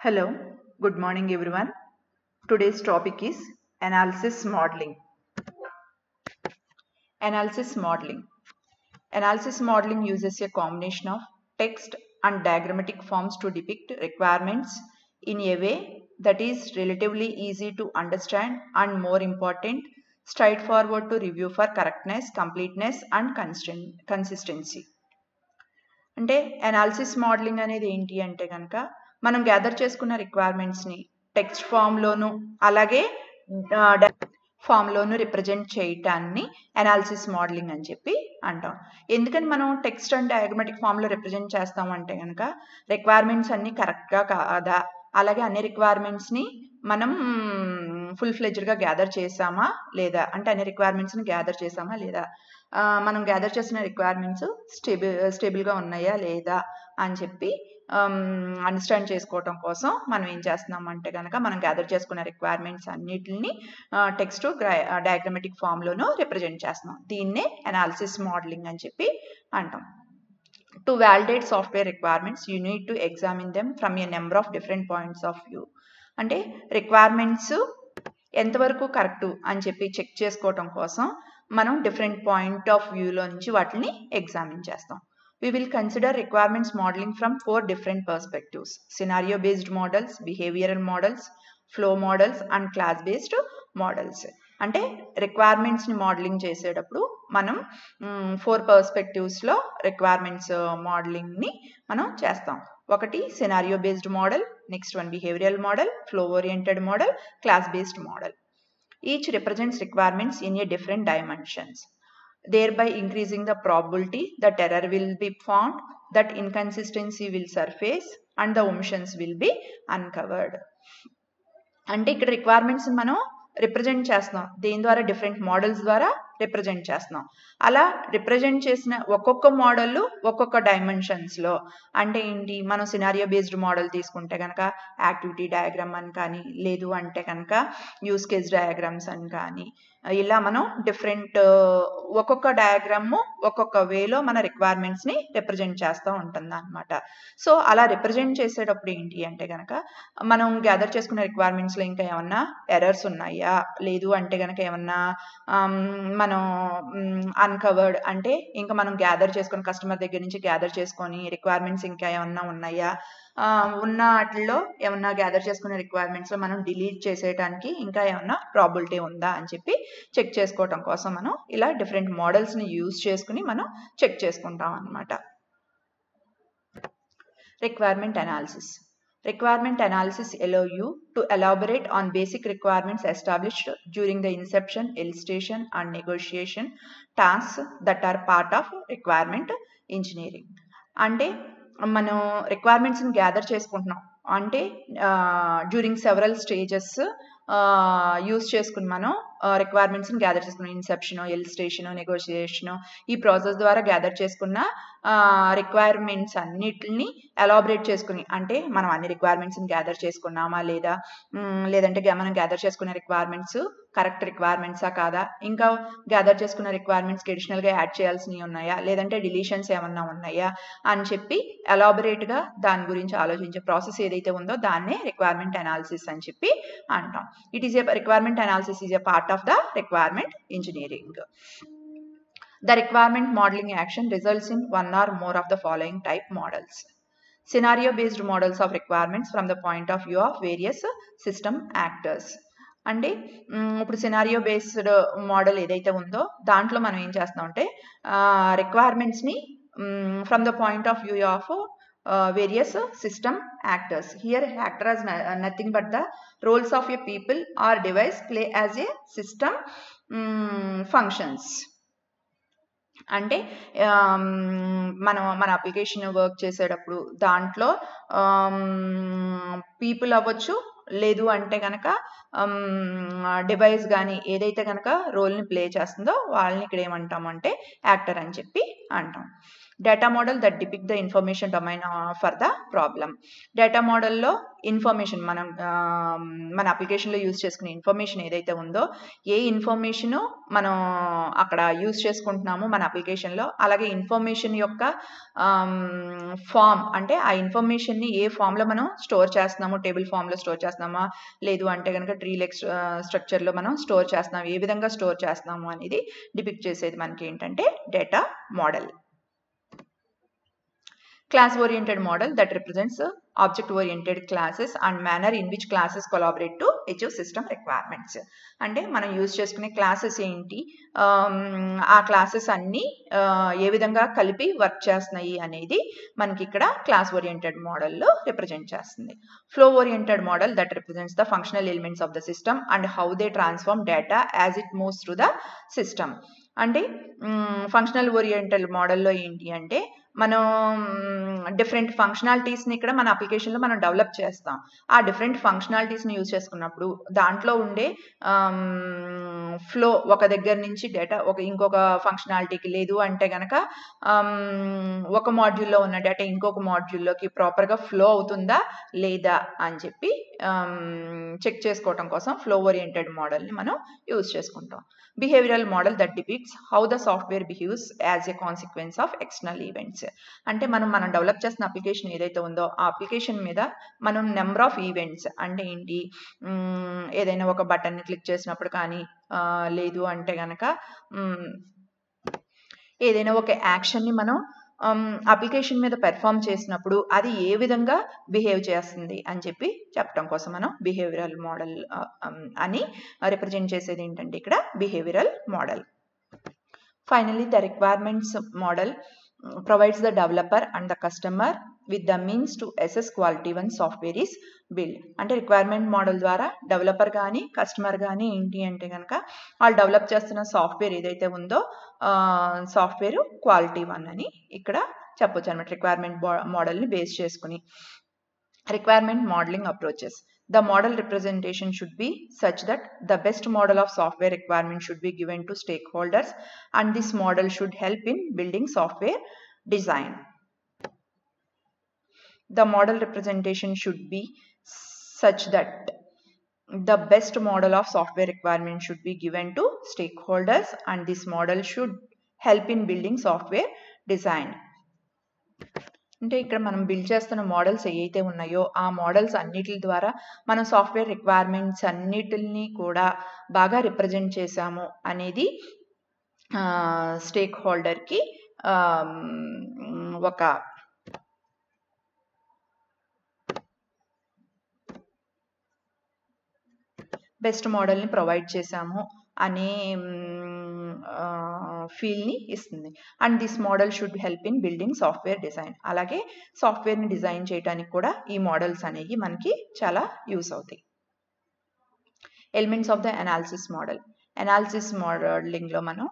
Hello, good morning everyone. Today's topic is analysis modeling. Analysis modeling. Analysis modeling uses a combination of text and diagrammatic forms to depict requirements in a way that is relatively easy to understand and, more important, straightforward to review for correctness, completeness and consistency. అంటే analysis modelling అనేది ఏంటి అంటే కనుక మనం gather చేసుకున్న రిక్వైర్మెంట్స్ని text ఫామ్లోను అలాగే ఫామ్లోను represent చేయటాన్ని analysis modelling అని చెప్పి అంటాం. ఎందుకని మనం టెక్స్ట్ అండ్ డయాగ్రమాటిక్ ఫామ్లో రిప్రజెంట్ చేస్తామంటే కనుక రిక్వైర్మెంట్స్ అన్నీ కరెక్ట్గా కాదా, అలాగే అన్ని రిక్వైర్మెంట్స్ని మనం ఫుల్ ఫ్లెడ్జ్డ్గా గ్యాదర్ చేసామా లేదా, అంటే అన్ని రిక్వైర్మెంట్స్ని గ్యాదర్ చేసామా లేదా, మనం గ్యాదర్ చేసిన రిక్వైర్మెంట్స్ స్టేబుల్గా ఉన్నాయా లేదా అని చెప్పి అండర్స్టాండ్ చేసుకోవటం కోసం మనం ఏం చేస్తున్నామంటే కనుక మనం గ్యాదర్ చేసుకున్న రిక్వైర్మెంట్స్ అన్నిటిని టెక్స్ట్ డయాగ్రమాటిక్ ఫామ్లోనూ రిప్రజెంట్ చేస్తున్నాం. దీన్నే అనాలిసిస్ మోడలింగ్ అని చెప్పి అంటాం. To validate software requirements, you need to examine them from a number of different points of view. అంటే రిక్వైర్మెంట్స్ ఎంతవరకు కరెక్ట్ అని చెప్పి చెక్ చేసుకోవటం కోసం మనం డిఫరెంట్ పాయింట్ ఆఫ్ వ్యూలో నుంచి వాటిని ఎగ్జామిన్ చేస్తాం. We will consider requirements modeling from 4 different perspectives: scenario based models, behavioral models, flow models and class based models. అంటే రిక్వైర్మెంట్స్ని మోడలింగ్ చేసేటప్పుడు మనం 4 పర్స్పెక్టివ్స్లో రిక్వైర్మెంట్స్ మోడలింగ్ని మనం చేస్తాం. ఒకటి scenario based model, next one behavioural model, flow oriented model, class based model. Each represents requirements in a different dimensions, thereby increasing the probability that error will be found, that inconsistency will surface and the omissions will be uncovered. అంటే ఇక్కడ requirements మనం represent చేస్తున్నాం, దేని ద్వారా different models ద్వారా represent చేస్తున్నాం. అలా represent చేసిన ఒక్కొక్క మోడల్ ఒక్కొక్క డైమెన్షన్స్లో, అంటే ఏంటి, మనం సినారియో బేస్డ్ మోడల్ తీసుకుంటే కనుక యాక్టివిటీ డయాగ్రామ్ అని కానీ, లేదు అంటే కనుక యూస్ కేస్ డయాగ్రామ్స్ అని కానీ, ఇలా మనం డిఫరెంట్ ఒక్కొక్క డయాగ్రామ్ ఒక్కొక్క వేలో మన రిక్వైర్మెంట్స్ని రిప్రజెంట్ చేస్తూ ఉంటుంది అనమాట. సో అలా రిప్రజెంట్ చేసేటప్పుడు ఏంటి అంటే కనుక మనం గ్యాదర్ చేసుకున్న రిక్వైర్మెంట్స్లో ఇంకా ఏమన్నా ఎర్రర్స్ ఉన్నాయా, లేదు అంటే కనుక ఏమన్నా మనం అన్కవర్డ్, అంటే ఇంకా మనం గ్యాదర్ చేసుకొని కస్టమర్ దగ్గర నుంచి గ్యాదర్ చేసుకొని రిక్వైర్మెంట్స్ ఇంకా ఏమన్నా ఉన్నాయా, ఉన్న వాటిల్లో ఏమన్నా గ్యాదర్ చేసుకునే రిక్వైర్మెంట్స్లో మనం డిలీట్ చేసేయడానికి ఇంకా ఏమన్నా ప్రాబిలిటీ ఉందా అని చెప్పి చెక్ చేసుకోవటం కోసం మనం ఇలా డిఫరెంట్ మోడల్స్ని యూజ్ చేసుకుని మనం చెక్ చేసుకుంటాం అన్నమాట. Requirement analysis. Requirement analysis allow you to elaborate on basic requirements established during the inception, elicitation and negotiation tasks that are part of requirement engineering. అంటే మనం రిక్వైర్మెంట్స్ని గ్యాదర్ చేసుకుంటున్నాం అంటే డ్యూరింగ్ సెవరల్ స్టేజెస్ యూజ్ చేసుకుని మనం రిక్వైర్మెంట్స్ని gather చేసుకున్నాం. ఇన్సెప్షను, ఎలిసిటేషను, negotiation, ఈ process ద్వారా gather చేసుకున్న రిక్వైర్మెంట్స్ అన్నిటిని ఎలాబరేట్ చేసుకుని, అంటే మనం అన్ని రిక్వైర్మెంట్స్ని గ్యాదర్ చేసుకున్నామా లేదా, లేదంటే మనం గ్యాదర్ చేసుకున్న రిక్వైర్మెంట్స్ కరెక్ట్ రిక్వైర్మెంట్సా కాదా, ఇంకా గ్యాదర్ చేసుకున్న రిక్వైర్మెంట్స్కి అడిషనల్గా యాడ్ చేయాల్సినవి ఉన్నాయా, లేదంటే డిలీషన్స్ ఏమన్నా ఉన్నాయా అని చెప్పి ఎలాబరేట్గా దాని గురించి ఆలోచించే ప్రాసెస్ ఏదైతే ఉందో దాన్నే రిక్వైర్మెంట్ అనాలిసిస్ అని చెప్పి అంటాం. It is a requirement analysis is a part of the requirement engineering. The requirement modeling action results in one or more of the following type models. Scenario based models of requirements from the point of view of various system actors. అంటే ఇప్పుడు scenario based model ఏదైతే ఉందో దాంట్లో మనం ఏం చేస్తాం అంటే రిక్వైర్మెంట్స్ని from the point of view of various system actors. Here actor is nothing but the roles of a people or device play as a system functions. అంటే మన అప్లికేషన్ వర్క్ చేసేటప్పుడు దాంట్లో పీపుల్ అవ్వచ్చు, లేదు అంటే కనుక డివైస్ కానీ ఏదైతే కనుక రోల్ని ప్లే చేస్తుందో వాళ్ళని ఇక్కడ ఏమంటాం అంటే యాక్టర్ అని చెప్పి అంటాం. Data model that depict the information domain for the problem. Data మోడల్లో ఇన్ఫర్మేషన్ మన అప్లికేషన్లో యూజ్ చేసుకునే ఇన్ఫర్మేషన్ ఏదైతే ఉందో, ఏ ఇన్ఫర్మేషన్ మనం అక్కడ యూజ్ చేసుకుంటున్నాము మన అప్లికేషన్లో, అలాగే ఇన్ఫర్మేషన్ యొక్క ఫామ్, అంటే ఆ ఇన్ఫర్మేషన్ని ఏ ఫామ్లో మనం స్టోర్ చేస్తున్నాము, టేబుల్ ఫామ్లో స్టోర్ చేస్తున్నామా, లేదు అంటే కనుక ట్రీ లెగ్ స్ట్రక్చర్లో మనం స్టోర్ చేస్తున్నాము, ఏ విధంగా స్టోర్ చేస్తున్నాము అనేది డిపిక్ట్ చేసేది మనకి ఏంటంటే data model. Class oriented model that represents object oriented classes and manner in which classes collaborate to achieve system requirements. అంటే మనం యూజ్ చేసుకునే క్లాసెస్ ఏంటి, ఆ క్లాసెస్ అన్నీ ఏ విధంగా కలిపి వర్క్ చేస్తున్నాయి అనేది మనకి ఇక్కడ క్లాస్ ఓరియంటెడ్ మోడల్లో రిప్రజెంట్ చేస్తుంది. Flow oriented model that represents the functional elements of the system and how they transform data as it moves through the system. అంటే ఫంక్షనల్ ఓరియంటెడ్ మోడల్లో ఏంటి అంటే మనం డిఫరెంట్ ఫంక్షనాలిటీస్ని ఇక్కడ మన అప్లికేషన్లో మనం డెవలప్ చేస్తాం. ఆ డిఫరెంట్ ఫంక్షనాలిటీస్ని యూజ్ చేసుకున్నప్పుడు దాంట్లో ఉండే ఫ్లో ఒక దగ్గర నుంచి డేటా ఇంకొక ఫంక్షనాలిటీకి, లేదు అంటే కనుక ఒక మాడ్యూల్లో ఉన్న డేటా ఇంకొక మాడ్యూల్లోకి ప్రాపర్గా ఫ్లో అవుతుందా లేదా అని చెప్పి చెక్ చేసుకోవటం కోసం ఫ్లో ఓరియంటెడ్ మోడల్ని మనం యూజ్ చేసుకుంటాం. Behavioural model that depicts how the software behaves as a consequence of external events. అంటే మనం డెవలప్ చేసిన అప్లికేషన్ ఏదైతే ఉందో ఆ అప్లికేషన్ మీద మనం నెంబర్ ఆఫ్ ఈవెంట్స్, అంటే ఏంటి, ఏదైనా ఒక బటన్ని క్లిక్ చేసినప్పుడు కానీ, లేదు అంటే కనుక ఏదైనా ఒక యాక్షన్ని మనం అప్లికేషన్ మీద పెర్ఫామ్ చేసినప్పుడు అది ఏ విధంగా బిహేవ్ చేస్తుంది అని చెప్పి చెప్పడం కోసం మనం బిహేవియరల్ మోడల్ అని రిప్రజెంట్ చేసేది ఏంటంటే ఇక్కడ behavioural model. Finally the requirements model provides the developer and the customer with the means to assess quality when software is built. అంటే రిక్వైర్మెంట్ మోడల్ ద్వారా డెవలపర్ కానీ కస్టమర్ కానీ ఏంటి అంటే కనుక వాళ్ళు డెవలప్ చేస్తున్న సాఫ్ట్వేర్ ఏదైతే ఉందో సాఫ్ట్వేర్ క్వాలిటీ 1 అని ఇక్కడ చెప్పొచ్చు అనమాట. రిక్వైర్మెంట్ మోడల్ని బేస్ చేసుకుని requirement modelling approaches. The model representation should be such that the best model of software requirement should be given to stakeholders, and this model should help in building software design. The model representation should be such that the best model of software requirement should be given to stakeholders, and this model should help in building software design. అంటే ఇక్కడ మనం build చేస్తున్న models ఏవైతే ఉన్నాయో ఆ models అన్నిటి ద్వారా మనం సాఫ్ట్వేర్ రిక్వైర్మెంట్స్ అన్నిటిని కూడా బాగా రిప్రజెంట్ చేశాము అనేది స్టేక్ హోల్డర్కి ఒక బెస్ట్ మోడల్ని ప్రొవైడ్ చేశాము అనే ఫీల్ని ఇస్తుంది. And this model should help in building software design. అలాగే సాఫ్ట్వేర్ని డిజైన్ చేయడానికి కూడా ఈ మోడల్స్ అనేవి మనకి చాలా యూస్ అవుతాయి. Elements of the analysis model. Analysis మోడలింగ్లో మనం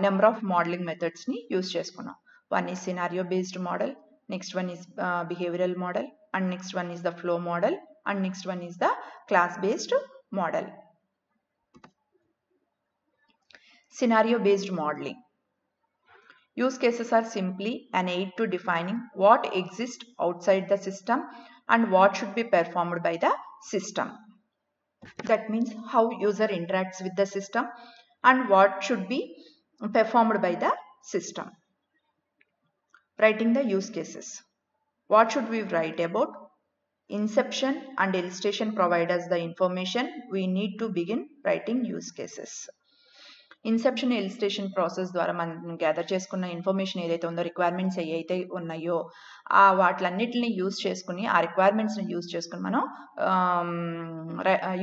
నెంబర్ ఆఫ్ మోడలింగ్ మెథడ్స్ని యూస్ చేసుకున్నాం. One is scenario based model, next one is behavioural model, and next one is the flow model, and next one is the class based model. Scenario based modeling. Use cases are simply an aid to defining what exists outside the system and what should be performed by the system. That means how user interacts with the system and what should be performed by the system. Writing the use cases. What should we write about? Inception and illustration provide us the information we need to begin writing use cases. Inception illustration process ద్వారా మనం gather చేసుకున్న information ఏదైతే ఉందో, requirements ఏవైతే ఉన్నాయో ఆ వాటిలన్నిటిని use చేసుకుని ఆ రిక్వైర్మెంట్స్ని యూజ్ చేసుకుని మనం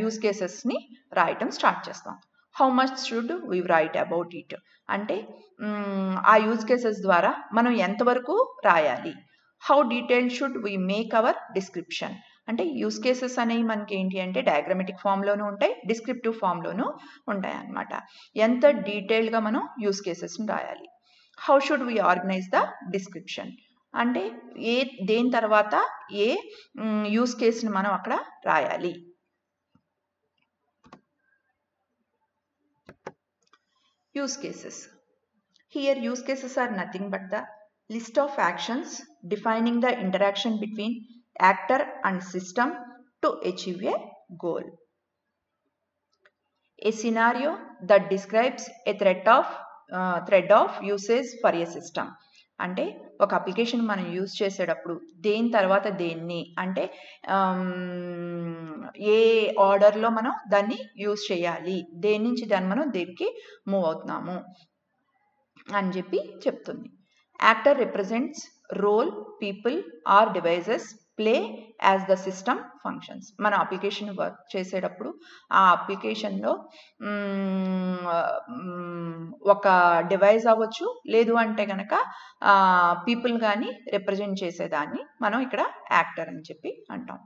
యూజ్ కేసెస్ని రాయటం స్టార్ట్ చేస్తాం. How much should we write about it అంటే ఆ యూజ్ కేసెస్ ద్వారా మనం ఎంతవరకు రాయాలి. How detailed should we make our description అంటే యూస్ కేసెస్ అనేవి మనకి ఏంటి అంటే డయాగ్రమెటిక్ ఫామ్లోనూ ఉంటాయి, డిస్క్రిప్టివ్ ఫామ్లోనూ ఉంటాయి అన్నమాట. ఎంత డీటెయిల్డ్గా మనం యూస్ కేసెస్ని రాయాలి. How should we organise the description అంటే దేని తర్వాత ఏ యూస్ కేస్ని మనం అక్కడ రాయాలి. Use cases. Here use cases are nothing but the list of actions defining the interaction between actor and system to achieve a goal. A scenario that describes a thread of usage for a system. అంటే ఒక application మనం use చేసేటప్పుడు దేని తర్వాత దేన్ని అంటే ఏ ఆర్డర్లో మనం దాన్ని యూజ్ చేయాలి, దేని నుంచి దాన్ని మనం దేనికి మూవ్ అవుతున్నాము అని చెప్పి చెప్తుంది. Actor represents role people or devices play as the system functions. మన అప్లికేషన్ వర్క్ చేసేటప్పుడు ఆ అప్లికేషన్లో ఒక డివైస్ అవ్వచ్చు, లేదు అంటే కనుక పీపుల్ కానీ రిప్రజెంట్ చేసేదాన్ని మనం ఇక్కడ యాక్టర్ అని చెప్పి అంటాం.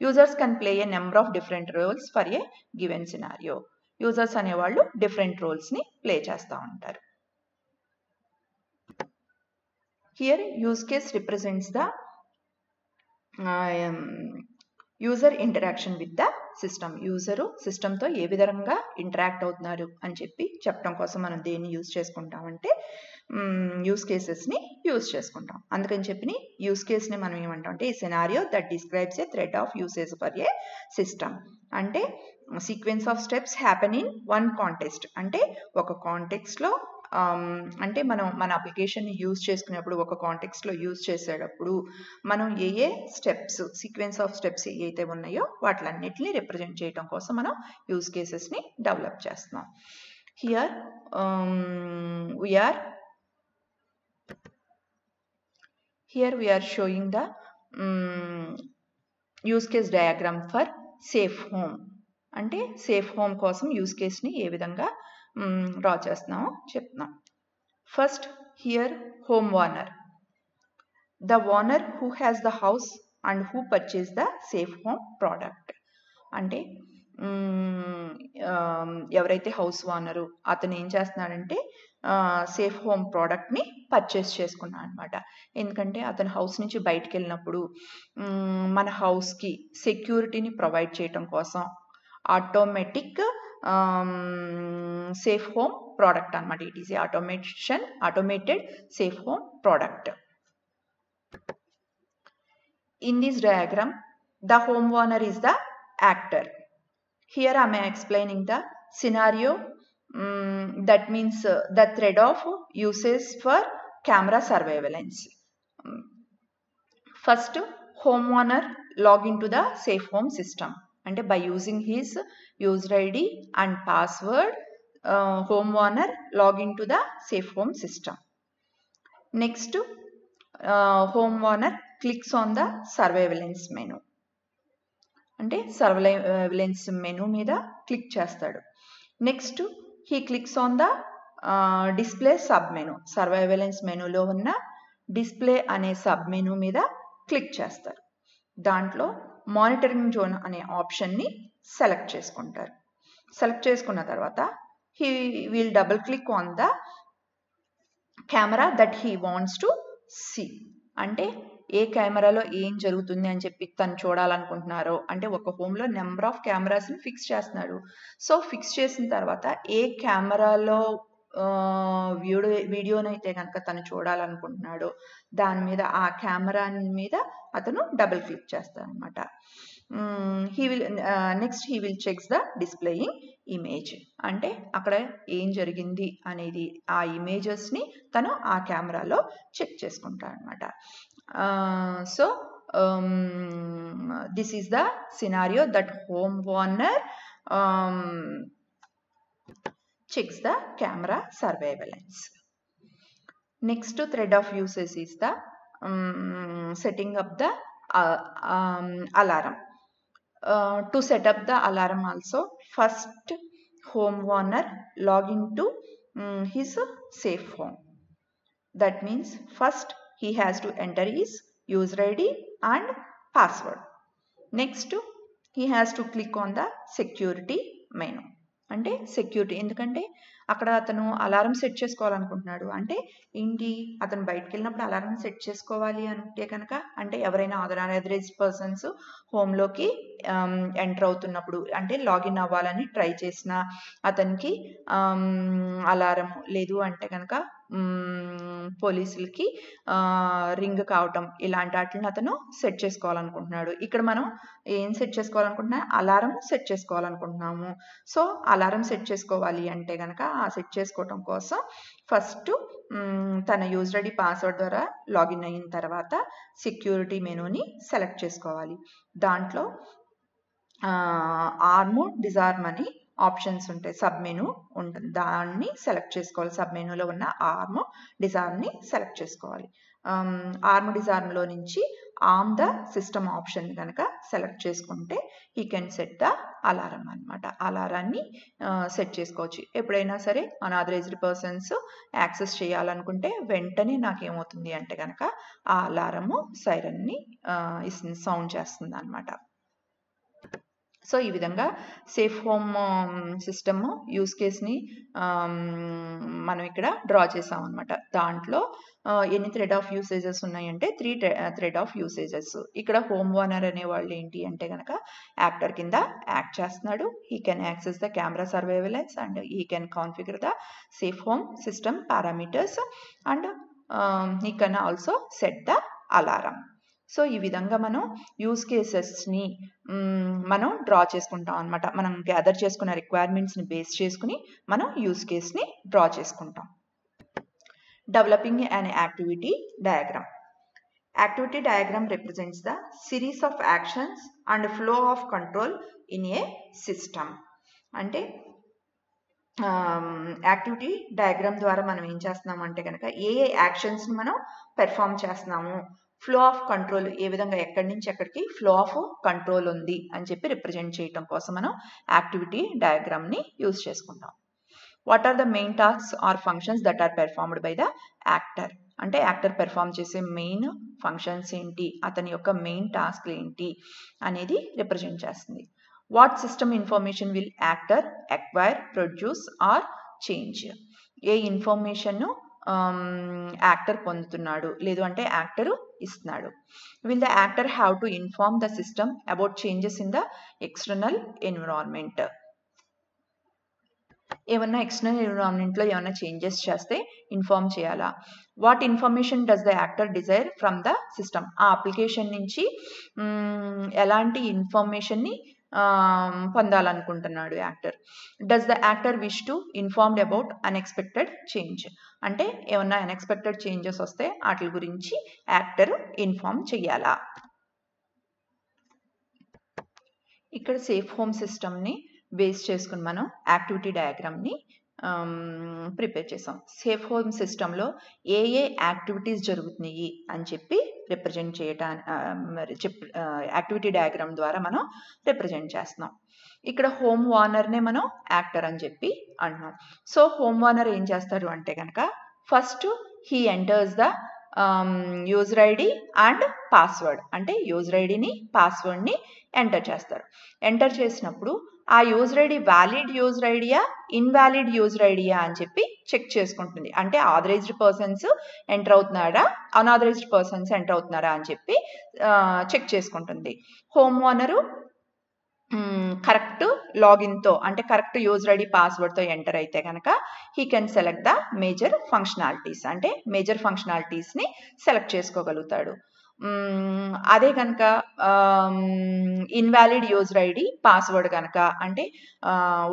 Users can play a number of different roles for a given scenario. Users అనేవాళ్ళు డిఫరెంట్ రోల్స్ని ప్లే చేస్తూ ఉంటారు. Here use case represents the user interaction with the system. User సిస్టమ్తో ఏ విధంగా ఇంటరాక్ట్ అవుతున్నారు అని చెప్పి చెప్పడం కోసం మనం దేన్ని యూజ్ చేసుకుంటామంటే యూజ్ కేసెస్ని యూజ్ చేసుకుంటాం. అందుకని చెప్పి యూజ్ కేస్ని మనం ఏమంటాం అంటే ఈ scenario that describes a thread of usage for a system. అంటే sequence of steps happen in one context. అంటే ఒక కాంటెక్స్ట్లో అంటే మనం మన అప్లికేషన్ని యూజ్ చేసుకునేప్పుడు ఒక కాంటెక్స్ట్లో యూజ్ చేసేటప్పుడు మనం ఏ స్టెప్స్ సీక్వెన్స్ ఆఫ్ స్టెప్స్ ఏవైతే ఉన్నాయో వాటిలన్నిటిని రిప్రజెంట్ చేయడం కోసం మనం యూజ్ కేసెస్ని డెవలప్ చేస్తున్నాం. Here we're showing the use case diagram for safe home. అంటే సేఫ్ హోమ్ కోసం యూజ్ కేస్ని ఏ విధంగా డ్రా చేస్తున్నామో చెప్తున్నాం. First here home owner, the owner who has the house and who purchase the safe home product. అంటే ఎవరైతే house owner అతను ఏం చేస్తున్నాడంటే సేఫ్ హోమ్ ప్రోడక్ట్ని పర్చేస్ చేసుకున్నాడు అనమాట. ఎందుకంటే అతను హౌస్ నుంచి బయటకు వెళ్ళినప్పుడు మన హౌస్కి సెక్యూరిటీని ప్రొవైడ్ చేయటం కోసం ఆటోమేటిక్ సేఫ్ హోమ్ ప్రోడక్ట్ అనమాట. It is automated safe home product. In this diagram, the homeowner is the actor. Here I am explaining the scenario. That means the thread of uses for camera surveillance. First, homeowner log into the safe home system. And by using his user ID and password, homeowner log into the safe home system. Next, homeowner clicks on the surveillance menu. అంటే surveillance menu మీద click చేస్తాడు. Next he clicks on the display sub menu. Surveillance మెనూలో ఉన్న display అనే sub menu మీద click చేస్తారు. దాంట్లో monitoring zone అనే ఆప్షన్ని సెలెక్ట్ చేసుకుంటారు. సెలెక్ట్ చేసుకున్న తర్వాత he will double click on the camera that he wants to see. అంటే ఏ కెమెరాలో ఏం జరుగుతుంది అని చెప్పి తను చూడాలనుకుంటున్నారో, అంటే ఒక హోమ్లో నెంబర్ ఆఫ్ కెమెరాస్ని ఫిక్స్ చేస్తున్నాడు. సో ఫిక్స్ చేసిన తర్వాత ఏ కెమెరాలో వీడియోనైతే కనుక తను చూడాలనుకుంటున్నాడో దాని మీద ఆ కెమెరా మీద అతను డబుల్ క్లిక్ చేస్తాడు అనమాట. Next he will checks the displaying image. అంటే అక్కడ ఏం జరిగింది అనేది ఆ ఇమేజెస్ని తను ఆ కెమెరాలో చెక్ చేసుకుంటాడు అనమాట. So this is the scenario that home owner checks the camera surveillance. Next thread of usage is the setting up the alarm. To set up the alarm also, first home owner log into his safe home. That means first he has to enter his user ID and password. Next he has to click on the security menu. అంటే security, ఎందుకంటే అక్కడ అతను alarm set చేసుకోవాలనుకుంటున్నాడు. అంటే ఏంటి, అతను బయటకు వెళ్ళినప్పుడు alarm set చేసుకోవాలి అంటే కనుక, అంటే ఎవరైనా అనాథరైజ్డ్ పర్సన్స్ హోమ్లోకి ఎంటర్ అవుతున్నప్పుడు, అంటే లాగిన్ అవ్వాలని ట్రై చేసిన అతనికి అలారం లేదు అంటే కనుక పోలీసులకి రింగ్ కావటం ఇలాంటి వాటిని అతను సెట్ చేసుకోవాలనుకుంటున్నాడు. ఇక్కడ మనం ఏం సెట్ చేసుకోవాలనుకుంటున్నా, అలారం సెట్ చేసుకోవాలనుకుంటున్నాము. సో అలారం సెట్ చేసుకోవాలి అంటే కనుక ఆ సెట్ చేసుకోవటం కోసం ఫస్ట్ తన యూజర్ ఐడి పాస్వర్డ్ ద్వారా లాగిన్ అయిన తర్వాత సెక్యూరిటీ మెనూని సెలెక్ట్ చేసుకోవాలి. దాంట్లో ఆర్మ్ డిజార్మ్ అని ఆప్షన్స్ ఉంటాయి, సబ్ మెనూ ఉంటుంది, దాన్ని సెలెక్ట్ చేసుకోవాలి. సబ్ మెనూలో ఉన్న ఆర్మ్ డిజార్మ్ని సెలెక్ట్ చేసుకోవాలి. ఆర్మ్ డిజార్మ్లో నుంచి ఆర్మ్ ద సిస్టమ్ ఆప్షన్ కనుక సెలెక్ట్ చేసుకుంటే he can set the alarm అనమాట. అలారాన్ని సెట్ చేసుకోవచ్చు. ఎప్పుడైనా సరే అనాథరైజ్డ్ పర్సన్స్ యాక్సెస్ చేయాలనుకుంటే వెంటనే నాకేమవుతుంది అంటే కనుక ఆ అలారము సైరన్ని సౌండ్ చేస్తుంది అనమాట. సో ఈ విధంగా సేఫ్ హోమ్ సిస్టమ్ యూస్ కేస్ని మనం ఇక్కడ డ్రా చేసాం అనమాట. దాంట్లో ఎన్ని థ్రెడ్ ఆఫ్ యూసేజెస్ ఉన్నాయంటే 3 థ్రెడ్ ఆఫ్ యూసేజెస్. ఇక్కడ హోమ్ ఓనర్ అనే వాళ్ళు ఏంటి అంటే కనుక యాక్టర్ కింద యాక్ట్ చేస్తున్నాడు. He can access the camera surveillance and he can configure the safe home system parameters and he can also set the alarm. So ఈ విధంగా మనం యూస్ కేసెస్ని మనం డ్రా చేసుకుంటాం అనమాట. మనం గ్యాదర్ చేసుకున్న రిక్వైర్మెంట్స్ని బేస్ చేసుకుని మనం యూస్ కేస్ని డ్రా చేసుకుంటాం. Developing an activity diagram. Activity diagram represents the series of actions and flow of control in a system. అంటే యాక్టివిటీ డయాగ్రామ్ ద్వారా మనం ఏం చేస్తున్నాము అంటే కనుక ఏ యాక్షన్స్ని మనం పెర్ఫామ్ చేస్తున్నాము, ఫ్లో ఆఫ్ కంట్రోల్ ఏ విధంగా ఎక్కడి నుంచి ఎక్కడికి ఫ్లో ఆఫ్ కంట్రోల్ ఉంది అని చెప్పి రిప్రజెంట్ చేయటం కోసం మనం యాక్టివిటీ డయాగ్రామ్ని యూజ్ చేసుకుంటాం. What are the main tasks or functions that are performed by the actor. అంటే యాక్టర్ పెర్ఫామ్ చేసే మెయిన్ ఫంక్షన్స్ ఏంటి, అతని యొక్క మెయిన్ టాస్క్లు ఏంటి అనేది రిప్రజెంట్ చేస్తుంది. What system information will actor acquire, produce or change. ఏ ఇన్ఫర్మేషన్ యాక్టర్ పొందుతున్నాడు లేదు అంటే యాక్టర్ ఇస్తున్నాడు. Will the actor have to inform the system about changes in the external environment. ఏమన్నా ఎక్స్టర్నల్ ఎన్విరాన్మెంట్లో ఏమన్నా చేంజెస్ చేస్తే ఇన్ఫార్మ్ చేయాలా. What information does the actor desire from the system. ఆ అప్లికేషన్ నుంచి ఎలాంటి ఇన్ఫర్మేషన్ని పొందాలనుకుంటున్నాడు actor. Does the actor wish to informed about unexpected change. అంటే ఏమన్నా అన్ఎక్స్పెక్టెడ్ చేంజెస్ వస్తే వాటి గురించి యాక్టర్ ఇన్ఫార్మ్ చేయాలా. ఇక్కడ సేఫ్ హోమ్ సిస్టమ్ని బేస్ చేసుకుని మనం యాక్టివిటీ డయాగ్రామ్ని ప్రిపేర్ చేసాం. సేఫ్ హోమ్ సిస్టంలో ఏ యాక్టివిటీస్ జరుగుతున్నాయి అని చెప్పి రిప్రజెంట్ చేయడానికి యాక్టివిటీ డయాగ్రామ్ ద్వారా మనం రిప్రజెంట్ చేస్తున్నాం. ఇక్కడ హోమ్ ఓనర్నే మనం యాక్టర్ అని చెప్పి అంటున్నాం. సో హోమ్ ఓనర్ ఏం చేస్తారు అంటే కనుక first he enters the user ID and password. అంటే యూజర్ ఐడిని పాస్వర్డ్ని ఎంటర్ చేస్తారు. ఎంటర్ చేసినప్పుడు ఆ user ID valid user idea invalid user idea అని చెప్పి చెక్ చేసుకుంటుంది. అంటే ఆథరైజ్డ్ పర్సన్స్ ఎంటర్ అవుతున్నారా అన్ఆథరైజ్డ్ పర్సన్స్ ఎంటర్ అవుతున్నారా అని చెప్పి చెక్ చేసుకుంటుంది. హోమ్ ఓనరు కరెక్ట్ లాగిన్తో అంటే కరెక్ట్ యూజర్ ఐడి పాస్వర్డ్తో ఎంటర్ అయితే కనుక he can select the major functionalities. అంటే మేజర్ ఫంక్షనాలిటీస్ని సెలెక్ట్ చేసుకోగలుగుతాడు. అదే కనుక ఇన్వాలిడ్ యూజర్ ఐడి పాస్వర్డ్ కనుక అంటే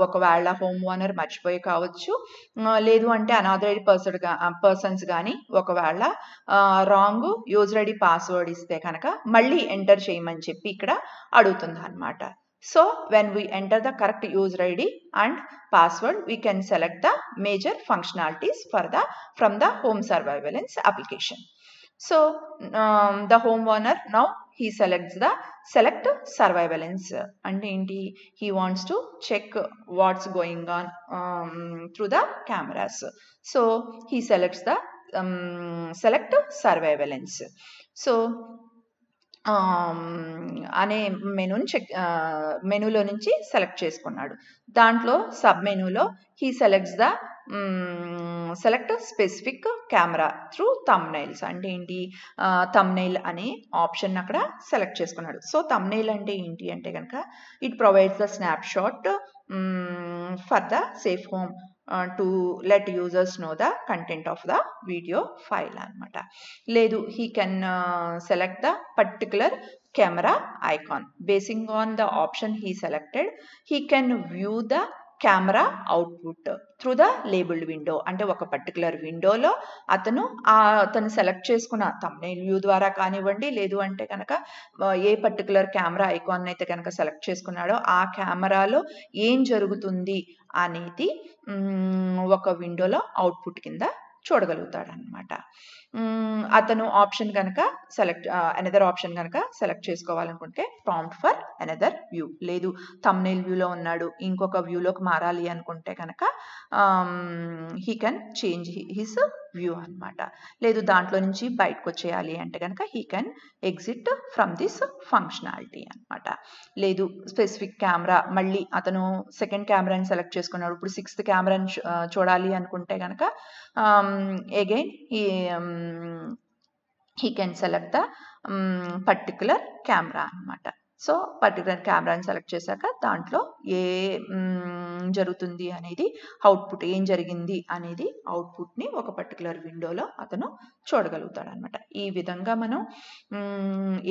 ఒకవేళ హోమ్ ఓనర్ మర్చిపోయి కావచ్చు, లేదు అంటే అనాథరైజ్డ్ పర్సన్స్ కానీ ఒకవేళ రాంగ్ యూజర్ ఐడి పాస్వర్డ్ ఇస్తే కనుక మళ్ళీ ఎంటర్ చేయమని చెప్పి ఇక్కడ అడుగుతుంది అనమాట. So when we enter the correct user ID and password, we can select the major functionalities from the home surveillance application. So the homeowner now he selects the select surveillance and he wants to check what's going on through the cameras. So he selects the select surveillance. So అనే మెనూలో నుంచి select చేసుకున్నాడు. దాంట్లో sub మెనూలో he selects the select specific camera through thumbnails. అంటే ఏంటి thumbnail అనే option అక్కడ సెలెక్ట్ చేసుకున్నాడు. సో థంబ్నెయిల్ అంటే ఏంటి అంటే కనుక it provides the snap shot for the safe home to let users know the content of the video file అనమాట. లేదు he can select the particular camera icon. Basing on the option he selected, he can view the camera output through the labelled window. అంటే ఒక particular విండోలో అతను select చేసుకున్న thumbnail view ద్వారా కానివ్వండి, లేదు అంటే కనుక ఏ పర్టికులర్ కెమెరా ఐకాన్ అయితే కనుక సెలెక్ట్ చేసుకున్నాడో ఆ కెమెరాలో ఏం జరుగుతుంది అనేది ఒక విండోలో అవుట్పుట్ కింద చూడగలుగుతాడు అనమాట. అతను ఆప్షన్ కనుక అనదర్ ఆప్షన్ కనుక సెలెక్ట్ చేసుకోవాలనుకుంటే ప్రాంప్ట్ ఫర్ అనదర్ వ్యూ, లేదు థంబ్నెయిల్ వ్యూలో ఉన్నాడు ఇంకొక వ్యూలోకి మారాలి అనుకుంటే కనుక he can change his view అనమాట. లేదు దాంట్లో నుంచి బయటకు వచ్చేయాలి అంటే కనుక he can exit from this functionality అనమాట. లేదు స్పెసిఫిక్ కెమెరా, మళ్ళీ అతను సెకండ్ కెమెరాని సెలెక్ట్ చేసుకున్నాడు, ఇప్పుడు సిక్స్త్ కెమెరాని చూడాలి అనుకుంటే కనుక again he can select the particular camera అనమాట. సో పర్టికులర్ కెమెరాని సెలెక్ట్ చేశాక దాంట్లో ఏ జరుగుతుంది అనేది అవుట్పుట్, ఏం జరిగింది అనేది అవుట్పుట్ని ఒక పర్టికులర్ విండోలో అతను చూడగలుగుతాడు అనమాట. ఈ విధంగా మనం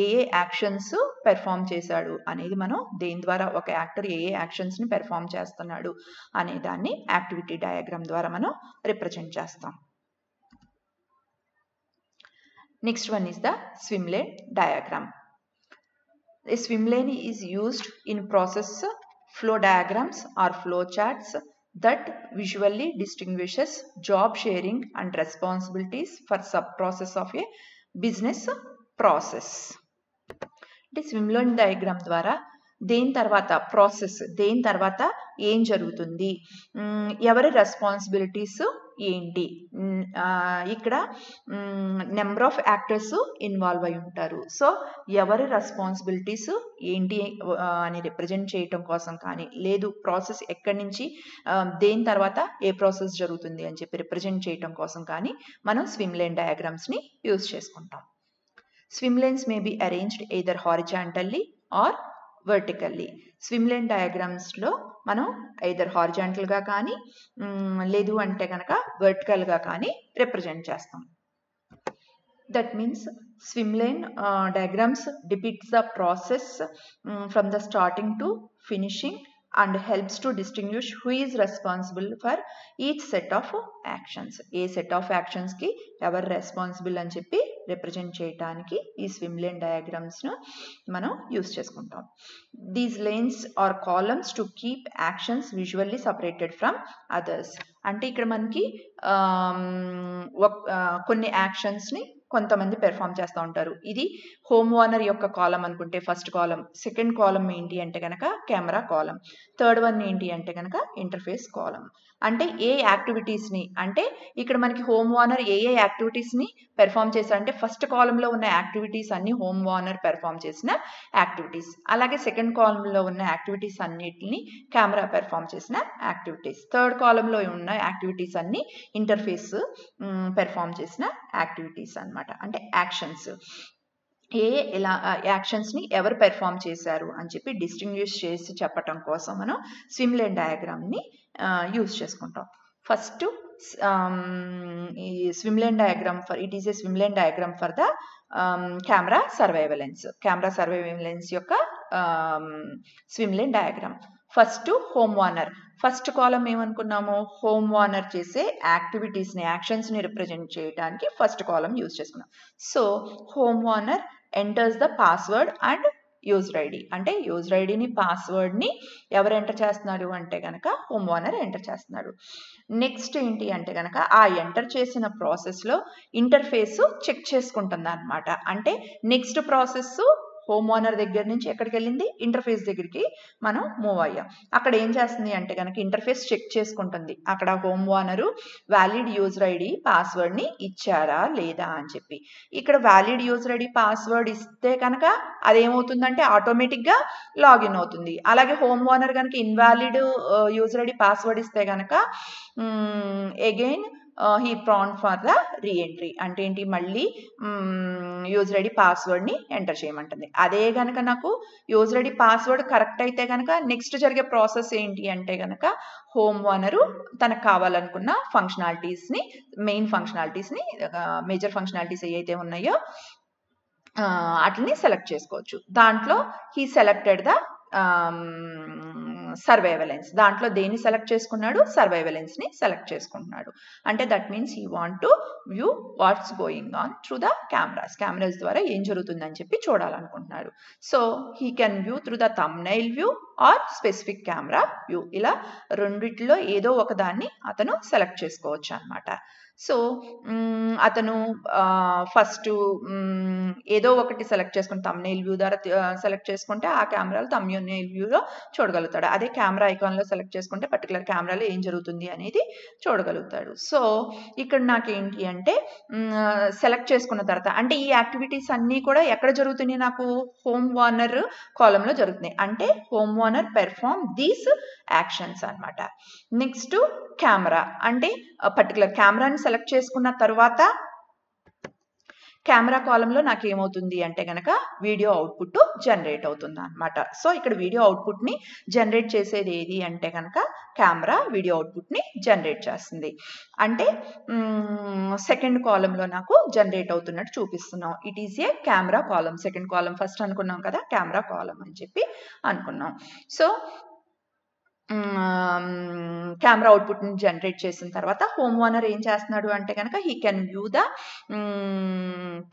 ఏ యాక్షన్స్ పెర్ఫామ్ చేశాడు అనేది మనం దేని ద్వారా, ఒక యాక్టర్ ఏ యాక్షన్స్ని పెర్ఫామ్ చేస్తున్నాడు అనే దాన్ని యాక్టివిటీ డయాగ్రామ్ ద్వారా మనం రిప్రజెంట్ చేస్తాం. Next one is the swim lane diagram. A swim lane is used in process flow diagrams or flow charts that visually distinguishes job sharing and responsibilities for sub-process of a business process. అంటే swim lane diagram ద్వారా దేని తర్వాత process, దేని తర్వాత ఏం జరుగుతుంది, ఎవరి responsibilities ఏంటి, ఇక్కడ నెంబర్ ఆఫ్ యాక్టర్స్ ఇన్వాల్వ్ అయి ఉంటారు. సో ఎవరి రెస్పాన్సిబిలిటీస్ ఏంటి అని రిప్రజెంట్ చేయటం కోసం కానీ, లేదు ప్రాసెస్ ఎక్కడి నుంచి దేని తర్వాత ఏ ప్రాసెస్ జరుగుతుంది అని చెప్పి రిప్రజెంట్ చేయటం కోసం కానీ మనం స్విమ్ లేన్ డయాగ్రామ్స్ని యూజ్ చేసుకుంటాం. Swim lanes may be arranged either horizontally or vertically. Swim lane డయాగ్రామ్స్లో మనం ఐదర్ హారిజాంటల్గా కానీ లేదు అంటే కనుక వర్టికల్గా కానీ రిప్రజెంట్ చేస్తాం. That means swim lane diagrams depicts the process from the starting to finishing and helps to distinguish who is responsible for each set of actions. ఏ set of యాక్షన్స్కి ఎవరు రెస్పాన్సిబుల్ అని చెప్పి రిప్రజెంట్ చేయడానికి ఈ స్విమ్ లేన్ డయాగ్రామ్స్ను మనం use చేసుకుంటాం. These lanes are columns to keep actions visually separated from others. అంటే ఇక్కడ మనకి కొన్ని యాక్షన్స్ని కొంతమంది పెర్ఫామ్ చేస్తూ ఉంటారు. ఇది హోమ్ ఓనర్ యొక్క కాలం అనుకుంటే ఫస్ట్ కాలం, సెకండ్ కాలం ఏంటి అంటే కనుక కెమెరా కాలం, థర్డ్ వన్ ఏంటి అంటే కనుక ఇంటర్ఫేస్ కాలం. అంటే ఏ యాక్టివిటీస్ని, అంటే ఇక్కడ మనకి హోమ్ ఓనర్ ఏ యాక్టివిటీస్ని పెర్ఫామ్ చేశారంటే ఫస్ట్ కాలంలో ఉన్న యాక్టివిటీస్ అన్ని హోమ్ ఓనర్ పెర్ఫామ్ చేసిన యాక్టివిటీస్, అలాగే సెకండ్ కాలంలో ఉన్న యాక్టివిటీస్ అన్నిటిని కెమెరా పెర్ఫామ్ చేసిన యాక్టివిటీస్, థర్డ్ కాలంలో ఉన్న యాక్టివిటీస్ అన్ని ఇంటర్ఫేస్ పెర్ఫామ్ చేసిన యాక్టివిటీస్ అన్నమాట. అంటే యాక్షన్స్ ఎలా యాక్షన్స్ని ఎవరు పెర్ఫామ్ చేశారు అని చెప్పి డిస్టింగ్విష్ చేసి చెప్పటం కోసం మనం స్విమ్ లేన్ డయాగ్రామ్ని యూజ్ చేసుకుంటాం. ఫస్ట్ ఈ swim lane diagram it is a swim lane diagram for the camera surveillance. Camera surveillance యొక్క swim lane diagram. First home owner, first కాలం ఏమనుకున్నాము, హోమ్ ఓనర్ చేసే యాక్టివిటీస్ని, యాక్షన్స్ని రిప్రజెంట్ చేయడానికి ఫస్ట్ కాలం యూజ్ చేసుకున్నాం. So home owner enters the password and user ID. అంటే యూజర్ ఐడిని, పాస్వర్డ్ని ఎవరు ఎంటర్ చేస్తున్నారు అంటే కనుక హోమ్ ఓనర్ ఎంటర్ చేస్తున్నాడు. నెక్స్ట్ ఏంటి అంటే కనుక ఆ ఎంటర్ చేసిన ప్రాసెస్లో ఇంటర్ఫేస్ చెక్ చేసుకుంటుంది అనమాట. అంటే నెక్స్ట్ ప్రాసెస్ హోమ్ ఓనర్ దగ్గర నుంచి ఎక్కడికి వెళ్ళింది, ఇంటర్ఫేస్ దగ్గరికి మనం మూవ్ అయ్యాం. అక్కడ ఏం చేస్తుంది అంటే కనుక ఇంటర్ఫేస్ చెక్ చేసుకుంటుంది అక్కడ home owner valid user ID పాస్వర్డ్ని ఇచ్చారా లేదా అని చెప్పి. ఇక్కడ వ్యాలిడ్ యూజర్ ఐడి పాస్వర్డ్ ఇస్తే కనుక అదేమవుతుందంటే ఆటోమేటిక్గా లాగిన్ అవుతుంది. అలాగే హోమ్ ఓనర్ కనుక ఇన్వాలిడ్ యూజర్ ఐడి పాస్వర్డ్ ఇస్తే కనుక again he prompt for the reentry అంటే ఏంటి, మళ్ళీ యూజర్ ఐడి పాస్వర్డ్ని ఎంటర్ చేయమంటుంది. అదే కనుక నాకు యూజర్ ఐడి పాస్వర్డ్ కరెక్ట్ అయితే కనుక నెక్స్ట్ జరిగే ప్రాసెస్ ఏంటి అంటే కనుక హోమ్ ఓనరు తనకు కావాలనుకున్న ఫంక్షనాలిటీస్ని, మెయిన్ ఫంక్షనాలిటీస్ని, మేజర్ ఫంక్షనాలిటీస్ ఏవైతే ఉన్నాయో వాటిని సెలెక్ట్ చేసుకోవచ్చు. దాంట్లో హీ సెలెక్టెడ్ ద సర్వైవలెన్స్, దాంట్లో దేన్ని సెలెక్ట్ చేసుకున్నాడు, సర్వైవలెన్స్ని సెలెక్ట్ చేసుకుంటున్నాడు. అంటే that means he want to view what's going on through the cameras ద్వారా ఏం జరుగుతుందని చెప్పి చూడాలనుకుంటున్నాడు. So he can view through the thumbnail view or specific camera view, ఇలా రెండిట్లో ఏదో ఒక దాన్ని అతను సెలెక్ట్ చేసుకోవచ్చు అనమాట. సో అతను ఫస్ట్ ఏదో ఒకటి సెలెక్ట్ చేసుకుని థంబ్నెయిల్ వ్యూ ద్వారా సెలెక్ట్ చేసుకుంటే ఆ కెమెరాలో థంబ్నెయిల్ వ్యూలో చూడగలుగుతాడు. అదే కెమెరా ఐకాన్లో సెలెక్ట్ చేసుకుంటే పర్టికులర్ కెమెరాలో ఏం జరుగుతుంది అనేది చూడగలుగుతాడు. సో ఇక్కడ నాకేంటి అంటే సెలెక్ట్ చేసుకున్న తర్వాత అంటే ఈ యాక్టివిటీస్ అన్నీ కూడా ఎక్కడ జరుగుతున్నాయి, నాకు హోమ్ ఓనర్ కాలంలో జరుగుతున్నాయి. అంటే home owner perform these actions అనమాట. నెక్స్ట్ కెమెరా అంటే పర్టికులర్ కెమెరాని సెలెక్ట్ చేసుకున్న తర్వాత కెమెరా కాలంలో నాకు ఏమవుతుంది అంటే కనుక వీడియో అవుట్పుట్ జనరేట్ అవుతుంది అనమాట. సో ఇక్కడ వీడియో అవుట్పుట్ని జనరేట్ చేసేది ఏది అంటే కనుక కెమెరా వీడియో అవుట్పుట్ని జనరేట్ చేస్తుంది. అంటే సెకండ్ కాలంలో నాకు జనరేట్ అవుతున్నట్టు చూపిస్తున్నాం. It is A camera column. Second column first అనుకున్నాం కదా, కెమెరా కాలం అని చెప్పి అనుకున్నాం. సో కెమెరా అవుట్పుట్ని జనరేట్ చేసిన తర్వాత హోమ్ ఓనర్ ఏం చేస్తున్నాడు అంటే కనుక he can view the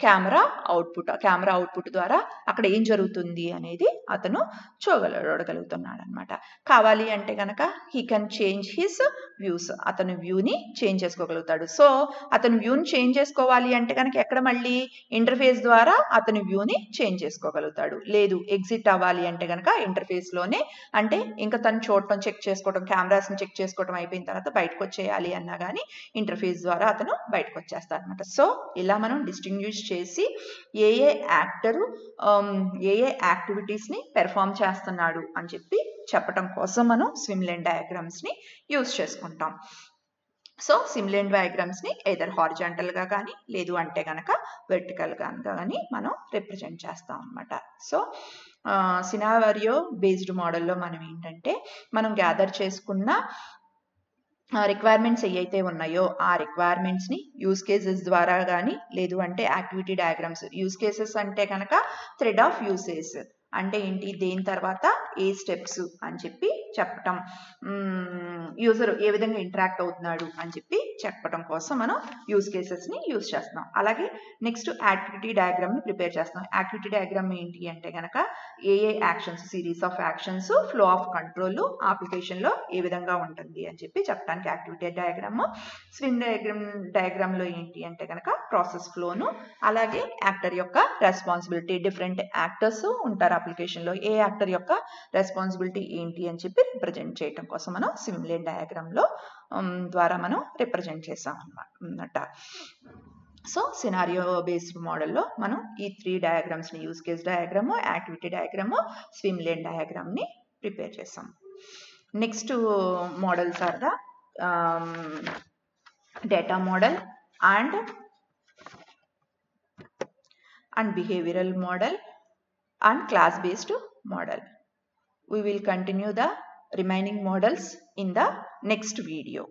camera output ద్వారా అక్కడ ఏం జరుగుతుంది అనేది అతను చూడగలుగుతున్నాడు అనమాట. కావాలి అంటే కనుక he can change his views, అతను వ్యూని చేంజ్ చేసుకోగలుగుతాడు. సో అతను వ్యూని చేంజ్ చేసుకోవాలి అంటే కనుక ఎక్కడ మళ్ళీ ఇంటర్ఫేస్ ద్వారా అతను వ్యూని చేంజ్ చేసుకోగలుగుతాడు. లేదు ఎగ్జిట్ అవ్వాలి అంటే కనుక ఇంటర్ఫేస్లోనే, అంటే ఇంకా తను చూడటం చెక్ చేసుకోవడం, కెమెరాస్ని చెక్ చేసుకోవడం అయిపోయిన తర్వాత బయటకు వచ్చేయాలి అన్నా కానీ ఇంటర్ఫేస్ ద్వారా అతను బయటకు వచ్చేస్తాడు అనమాట. సో ఇలా మనం డిస్టింగ్విష్ చేసి ఏ యాక్టరు ఏ యాక్టివిటీస్ని పెర్ఫామ్ చేస్తున్నాడు అని చెప్పి చెప్పటం కోసం మనం స్విమ్ లేన్ డయాగ్రామ్స్ని యూజ్ చేసుకుంటాం. సో స్విమ్ లేన్ డయాగ్రామ్స్ని ఎయిదర్ హారిజాంటల్గా కానీ లేదు అంటే కనుక వెర్టికల్గా కానీ మనం రిప్రజెంట్ చేస్తాం అనమాట. సో సినారియో బేస్డ్ మోడల్లో మనం ఏంటంటే మనం గ్యాదర్ చేసుకున్న రిక్వైర్మెంట్స్ ఏవైతే ఉన్నాయో ఆ రిక్వైర్మెంట్స్ని యూజ్ కేసెస్ ద్వారా కానీ లేదు అంటే యాక్టివిటీ డయాగ్రామ్స్. యూజ్ కేసెస్ అంటే కనుక థ్రెడ్ ఆఫ్ యూసేజ్ అంటే ఏంటి, దేని తర్వాత ఏ స్టెప్స్ అని చెప్పి చెప్పటం, యూజర్ ఏ విధంగా ఇంటరాక్ట్ అవుతున్నాడు అని చెప్పి చెప్పటం కోసం మనం యూజ్ కేసెస్ని యూజ్ చేస్తున్నాం. అలాగే నెక్స్ట్ యాక్టివిటీ డయాగ్రామ్ని ప్రిపేర్ చేస్తున్నాం. యాక్టివిటీ డయాగ్రామ్ ఏంటి అంటే కనుక ఏ actions, series of actions, flow of control అప్లికేషన్లో ఏ విధంగా ఉంటుంది అని చెప్పి చెప్పడానికి యాక్టివిటీ డయాగ్రామ్. స్విమ్ డయాగ్రామ్లో ఏంటి అంటే కనుక ప్రాసెస్ ఫ్లోను, అలాగే యాక్టర్ యొక్క రెస్పాన్సిబిలిటీ, డిఫరెంట్ యాక్టర్స్ ఉంటారు అప్లికేషన్లో, ఏ యాక్టర్ యొక్క రెస్పాన్సిబిలిటీ ఏంటి అని చెప్పి రిప్రజెంట్ చేయడం కోసం మనం స్విమ్ లేన్ డయాగ్రామ్లో ద్వారా మనం రిప్రజెంట్ చేసాం అన్నమాట. సో సినారియో బేస్డ్ మోడల్లో మనం ఈ 3 డయాగ్రామ్స్ని use case diagram, activity diagram, swim lane డయాగ్రామ్ని ప్రిపేర్ చేసాం. Next models are the data model and behavioral model and class based model. We will continue the remaining models in the next video.